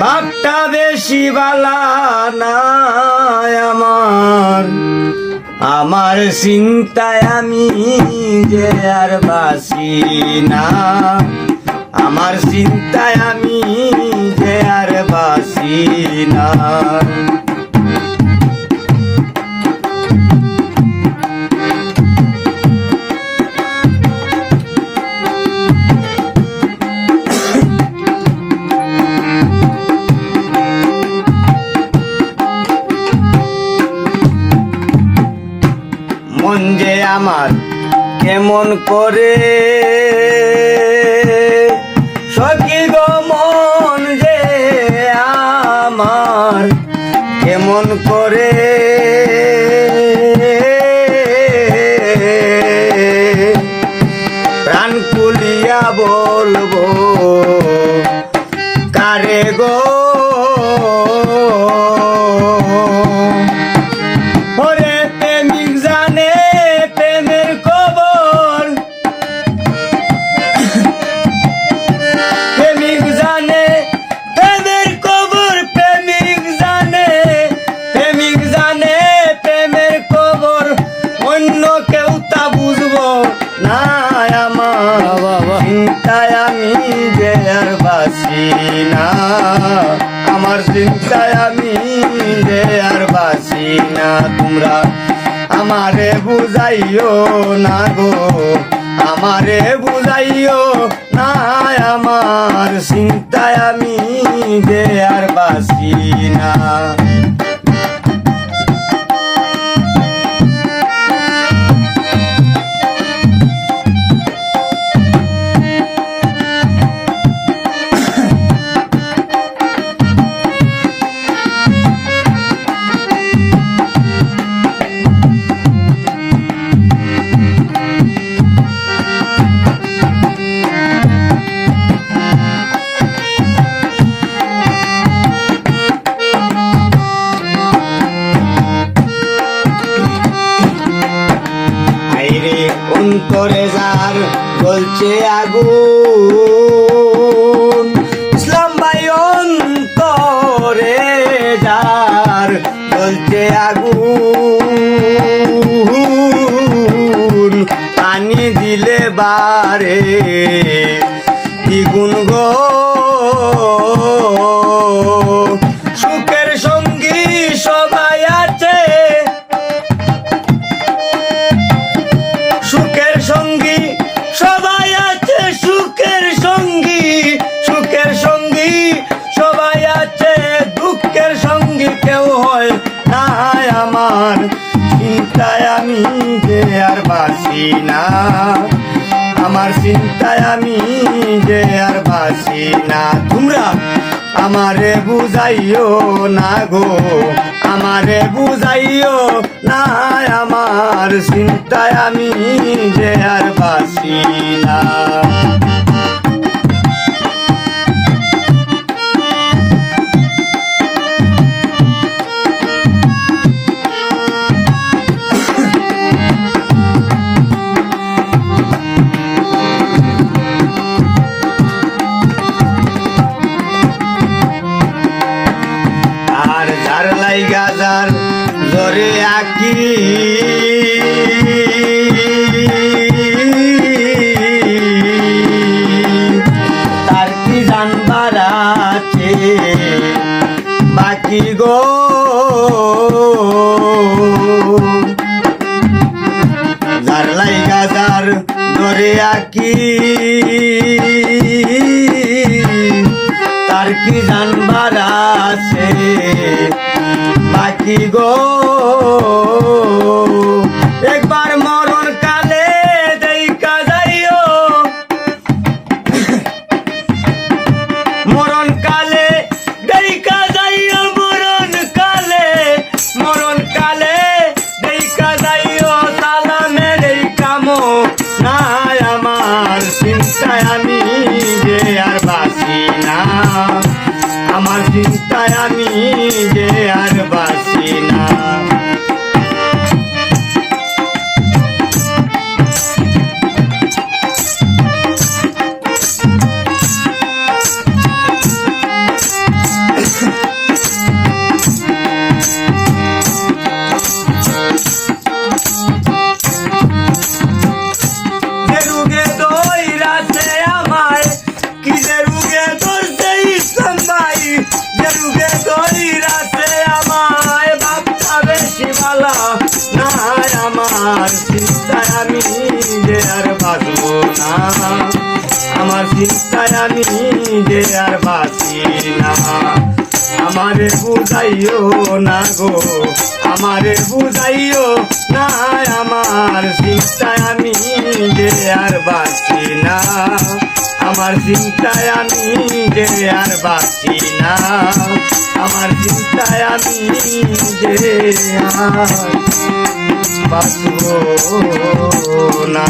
বাপটা বেশি বালা না আমার, আমার চিন্তায় আমি যে আর বাসি না, আমার চিন্তায় আমি যে আর বাসি না। মন যে আমার কেমন করে সখী গো, মন যে আমার কেমন করে প্রাণ খুলিয়া বলবো কারে গো, ওরে প্রেমিক জানে প্রেমের খবর, প্রেমিক জানে প্রেমের খবর, প্রেমিক জানে, প্রেমিক জানে প্রেমের খবর, অন্য কেউ তা বুঝবো না আমার চিন্তায় আমি যে আর বাসি না, আমার চিন্তায় আমি যে আর বাসি না। তোমরা আমারে বুঝাইও না গো, আমারে বুঝাইও না, আমার চিন্তায় আমি যে আর বাসি না। অন্তরে যার জ্বলছে আগুন, ইসলাম ভাই অন্তরে যার জ্বলছে আগুন, পানি দিলে বারে দ্বিগুণ গো, সুখের সঙ্গী সবাই আছে, সুখের সঙ্গী সবাই আছে, সুখের সঙ্গী, সুখের সঙ্গী সবাই আছে, দুঃখের সঙ্গী কেউ হয় না আমার চিন্তায় আমি যে আর বাসি না, আমার চিন্তায় আমি যে আর বাসি না। তোমরা আমারে বুঝাইও না গো, আমারে বুঝাইও না, আমার চিন্তায় আমি যে আর বাসি না। আর যার লাইগা যার জরে আঁকি তার কি জানবার আছে বাকি গো, যার লাইগা যার জরে আঁকি তার কি জানবার আছে বাকি গো, একবার মরণ কালে দেখা যাইও, মরণ কালে দেখা যাইও, মরণ কালে, মরণ কালে দেখা যাইও, সালামের এই কামো না আমার চিন্তায় আমি যে আর বাসি না, আমার চিন্তায় আমি যে আর বাসি না। আমার চিন্তায় আমি যে আর বাঁচব না, আমার চিন্তায় আমি যে আর বাঁচি না। আমারে বুঝাইও না গো, আমারে বুঝাইও না, আমার চিন্তায় আমি যে আর বাঁচি না, আমার চিন্তায় আমি যে আর বাঁচি না, আমার চিন্তায় আমি যে আর বাঁচব না।